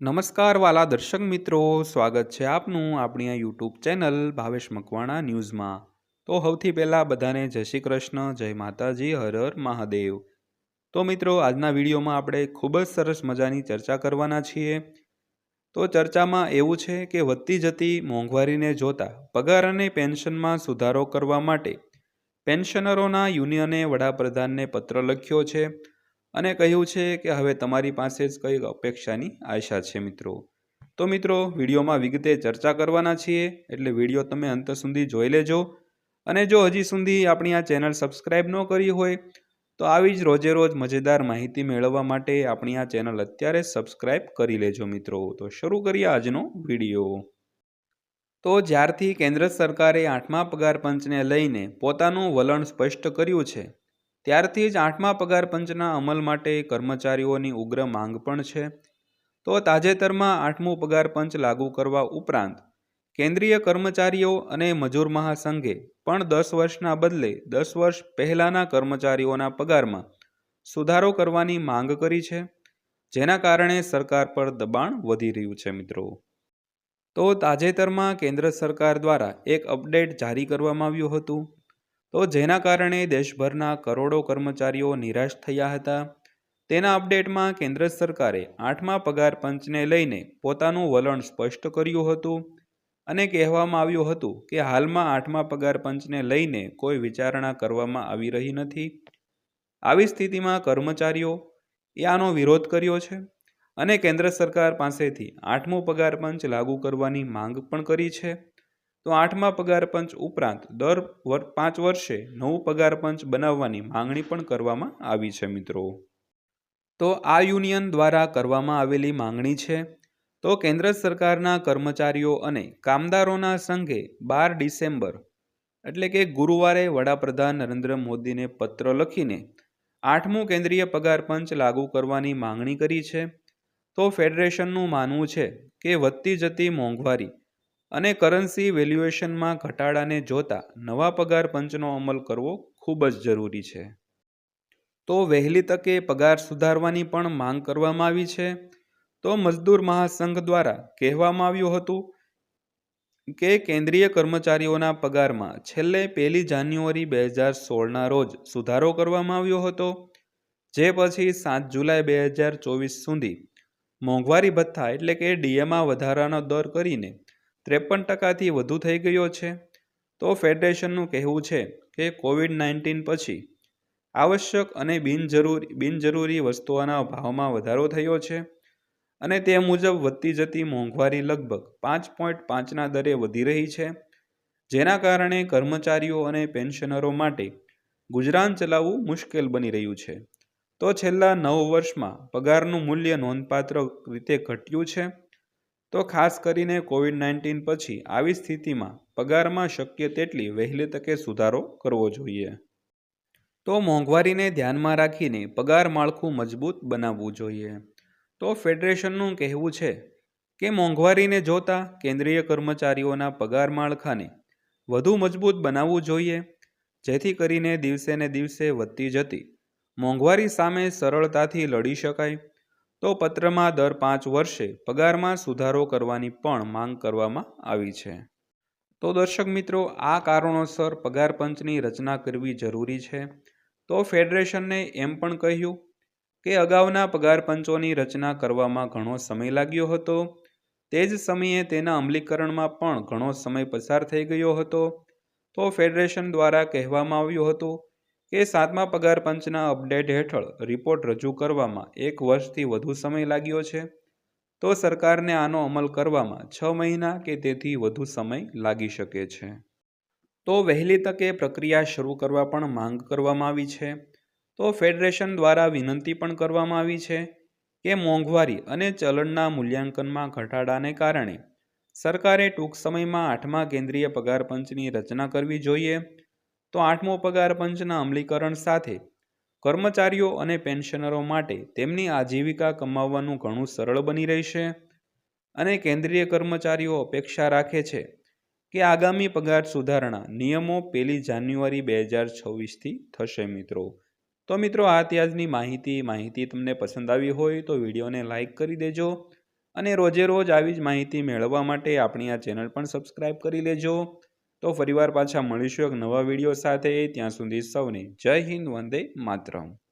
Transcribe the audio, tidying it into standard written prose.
નમસ્કાર વાલા દર્શક મિત્રો, સ્વાગત છે આપનું આપણી આ યુટ્યુબ ચેનલ ભાવેશ મકવાણા ન્યૂઝમાં। તો સૌથી પહેલાં બધાને જય શ્રી કૃષ્ણ, જય માતાજી, હર હર મહાદેવ। તો મિત્રો, આજના વિડીયોમાં આપણે ખૂબ જ સરસ મજાની ચર્ચા કરવાના છીએ। તો ચર્ચામાં એવું છે કે વધતી જતી મોંઘવારીને જોતા પગાર અને પેન્શનમાં સુધારો કરવા માટે પેન્શનરોના યુનિયને વડાપ્રધાનને પત્ર લખ્યો છે અને કહ્યું છે કે હવે તમારી પાસે જ કંઈક અપેક્ષાની આશા છે મિત્રો। તો મિત્રો, વિડીયોમાં વિગતે ચર્ચા કરવાના છીએ, એટલે વિડીયો તમે અંત સુધી જોઈ લેજો। અને જો હજી સુધી આપણી આ ચેનલ સબસ્ક્રાઈબ ન કરી હોય તો આવી જ રોજે રોજ મજેદાર માહિતી મેળવવા માટે આપણી આ ચેનલ અત્યારે સબસ્ક્રાઈબ કરી લેજો મિત્રો। તો શરૂ કરીએ આજનો વિડીયો। તો જ્યારથી કેન્દ્ર સરકારે 8મા પગાર પંચને લઈને પોતાનું વલણ સ્પષ્ટ કર્યું છે, ત્યારથી જ 8મા પગાર પંચના અમલ માટે કર્મચારીઓની ઉગ્ર માંગ પણ છે। તો તાજેતરમાં 8મું પગાર પંચ લાગુ કરવા ઉપરાંત કેન્દ્રીય કર્મચારીઓ અને મજૂર મહાસંઘે પણ 10 વર્ષના બદલે 10 વર્ષ પહેલાંના કર્મચારીઓના પગારમાં સુધારો કરવાની માંગ કરી છે, જેના કારણે સરકાર પર દબાણ વધી રહ્યું છે મિત્રો। તો તાજેતરમાં કેન્દ્ર સરકાર દ્વારા એક અપડેટ જારી કરવામાં આવ્યું હતું, તો જેના કારણે દેશભરના કરોડો કર્મચારીઓ નિરાશ થયા હતા। તેના અપડેટમાં કેન્દ્ર સરકારે 8મા પગાર પંચને લઈને પોતાનું વલણ સ્પષ્ટ કર્યું હતું અને કહેવામાં આવ્યું હતું કે હાલમાં 8મા પગાર પંચને લઈને કોઈ વિચારણા કરવામાં આવી રહી નથી। આવી સ્થિતિમાં કર્મચારીઓએ આનો વિરોધ કર્યો છે અને કેન્દ્ર સરકાર પાસેથી 8મું પગાર પંચ લાગુ કરવાની માંગ પણ કરી છે। તો 8મા પગાર પંચ ઉપરાંત દર 5 વર્ષે નવું પગાર પંચ બનાવવાની માંગણી પણ કરવામાં આવી છે મિત્રો। તો આ યુનિયન દ્વારા કરવામાં આવેલી માંગણી છે। તો કેન્દ્ર સરકારના કર્મચારીઓ અને કામદારોના સંઘે 12 ડિસેમ્બર એટલે કે ગુરુવારે વડાપ્રધાન નરેન્દ્ર મોદીને પત્ર લખીને 8મું કેન્દ્રીય પગાર પંચ લાગુ કરવાની માંગણી કરી છે। તો ફેડરેશનનું માનવું છે કે વધતી જતી મોંઘવારી અને કરન્સી વેલ્યુએશનમાં ઘટાડાને જોતા નવા પગાર પંચનો અમલ કરવો ખૂબ જ જરૂરી છે। તો વહેલી તકે પગાર સુધારવાની પણ માંગ કરવામાં આવી છે। તો મજદૂર મહાસંઘ દ્વારા કહેવામાં આવ્યું હતું કે કેન્દ્રીય કર્મચારીઓના પગારમાં છેલ્લે 1 જાન્યુઆરી 2016ના રોજ સુધારો કરવામાં આવ્યો હતો, જે પછી 7 જુલાઈ 2024 સુધી મોંઘવારી ભથ્થા એટલે કે ડીએમાં વધારાનો દર કરીને 53% વધુ થઈ ગયો છે। તો ફેડરેશનનું કહેવું છે કે કોવિડ-19 પછી આવશ્યક અને બિનજરૂરી વસ્તુઓના ભાવમાં વધારો થયો છે અને તે મુજબ વધતી જતી મોંઘવારી લગભગ 5.5ના દરે વધી રહી છે, જેના કારણે કર્મચારીઓ અને પેન્શનરો માટે ગુજરાન ચલાવવું મુશ્કેલ બની રહ્યું છે। તો છેલ્લા 9 વર્ષમાં પગારનું મૂલ્ય નોંધપાત્ર રીતે ઘટ્યું છે। તો ખાસ કરીને કોવિડ-19 પછી આવી સ્થિતિમાં પગારમાં શક્ય તેટલી વહેલી તકે સુધારો કરવો જોઈએ। તો મોંઘવારીને ધ્યાનમાં રાખીને પગાર માળખું મજબૂત બનાવવું જોઈએ। તો ફેડરેશનનું કહેવું છે કે મોંઘવારીને જોતા કેન્દ્રીય કર્મચારીઓના પગાર માળખાને વધુ મજબૂત બનાવવું જોઈએ, જેથી કરીને દિવસે ને દિવસે વધતી જતી મોંઘવારી સામે સરળતાથી લડી શકાય। તો પત્રમાં દર 5 વર્ષે પગારમાં સુધારો કરવાની પણ માંગ કરવામાં આવી છે। તો દર્શક મિત્રો, આ કારણોસર પગાર પંચની રચના કરવી જરૂરી છે। તો ફેડરેશનને એમ પણ કહ્યું કે અગાઉના પગાર પંચોની રચના કરવામાં ઘણો સમય લાગ્યો હતો, તે જ સમયે તેના અમલીકરણમાં પણ ઘણો સમય પસાર થઈ ગયો હતો। તો ફેડરેશન દ્વારા કહેવામાં આવ્યું હતું કે 7મા પગાર પંચના અપડેટ હેઠળ રિપોર્ટ રજૂ કરવામાં 1 વર્ષથી વધુ સમય લાગ્યો છે। તો સરકારને આનો અમલ કરવામાં 6 મહિના કે તેથી વધુ સમય લાગી શકે છે। તો વહેલી તકે પ્રક્રિયા શરૂ કરવા પણ માંગ કરવામાં આવી છે। તો ફેડરેશન દ્વારા વિનંતી પણ કરવામાં આવી છે કે મોંઘવારી અને ચલણના મૂલ્યાંકનમાં ઘટાડાને કારણે સરકારે ટૂંક સમયમાં 8મા કેન્દ્રીય પગાર પંચની રચના કરવી જોઈએ। તો 8મો પગાર પંચના અમલીકરણ સાથે કર્મચારીઓ અને પેન્શનરો માટે તેમની આજીવિકા કમાવવાનું ઘણું સરળ બની રહેશે અને કેન્દ્રીય કર્મચારીઓ અપેક્ષા રાખે છે કે આગામી પગાર સુધારણા નિયમો 1 જાન્યુઆરી 2026થી થશે મિત્રો। તો મિત્રો, આ ત્યાજની માહિતી તમને પસંદ આવી હોય તો વિડીયોને લાઇક કરી દેજો અને રોજે રોજ આવી જ માહિતી મેળવવા માટે આપણી આ ચેનલ પણ સબસ્ક્રાઈબ કરી લેજો. તો ફરીવાર પાછા મળીશું એક નવા વિડીયો સાથે. ત્યાં સુધી સૌને જય હિન્દ, વંદે માતરમ.